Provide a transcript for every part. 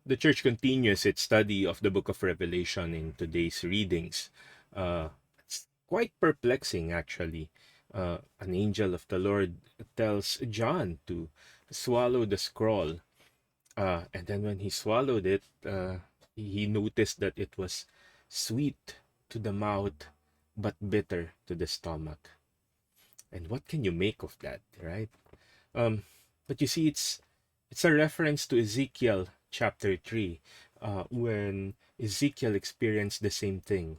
The church continues its study of the book of Revelation in today's readings. It's quite perplexing, actually. An angel of the Lord tells John to swallow the scroll. And then when he swallowed it, he noticed that it was sweet to the mouth, but bitter to the stomach. And what can you make of that, right? Um, but you see, it's a reference to Ezekiel chapter 3, when Ezekiel experienced the same thing.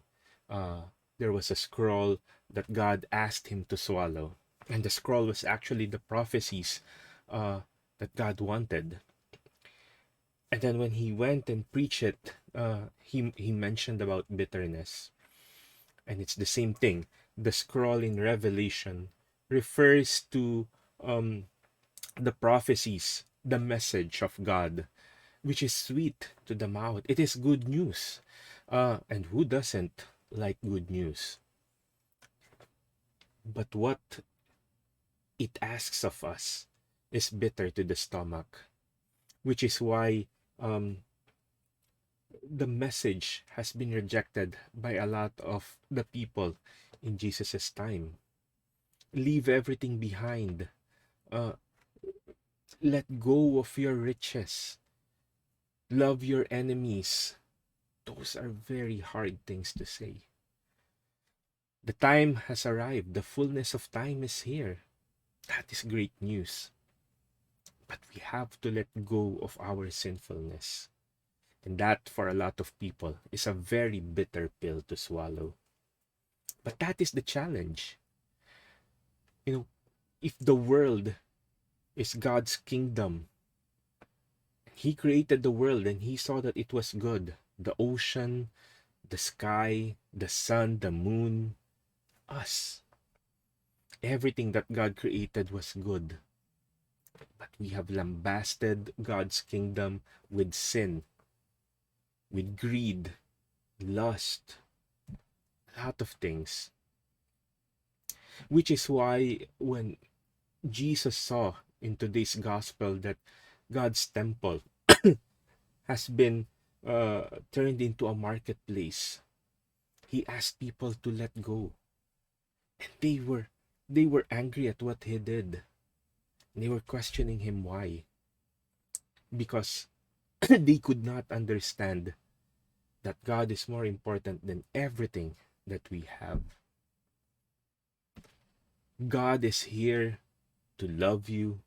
There was a scroll that God asked him to swallow, and the scroll was actually the prophecies uh, that God wanted. And then when he went and preached it, he mentioned about bitterness, and it's the same thing. The scroll in Revelation refers to um, the prophecies, the message of God, which is sweet to the mouth. It is good news. And who doesn't like good news? But what it asks of us is bitter to the stomach, which is why um, the message has been rejected by a lot of the people in Jesus's time. Leave everything behind. Uh, let go of your riches. Love your enemies. Those are very hard things to say. The time has arrived. The fullness of time is here. That is great news. But we have to let go of our sinfulness. And that, for a lot of people, is a very bitter pill to swallow. But that is the challenge. You know, if the world is God's kingdom, He created the world and He saw that it was good. The ocean, the sky, the sun, the moon, us. Everything that God created was good. But we have lambasted God's kingdom with sin, with greed, lust, a lot of things. Which is why when Jesus saw in today's gospel that God's temple has been turned into a marketplace, He asked people to let go. And they were angry at what He did. And they were questioning Him why. Because they could not understand that God is more important than everything that we have. God is here to love you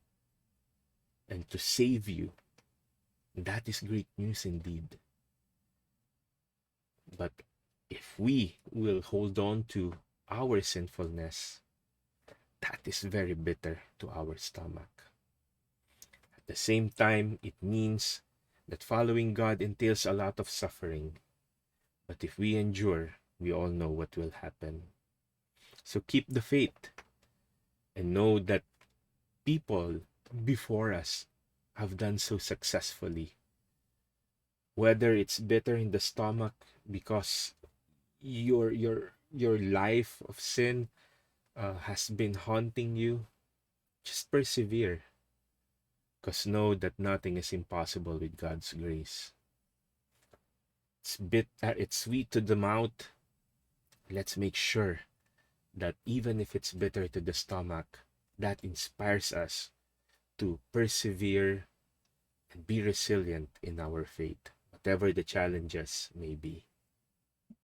and to save you. That is great news indeed. But if we will hold on to our sinfulness, that is very bitter to our stomach. At the same time, it means that following God entails a lot of suffering. But if we endure, we all know what will happen. So keep the faith and know that people before us have done so successfully. Whether it's bitter in the stomach because your life of sin has been haunting you, just persevere. Because know that nothing is impossible with God's grace. It's sweet to the mouth. Let's make sure that even if it's bitter to the stomach, that inspires us to persevere and be resilient in our faith, whatever the challenges may be.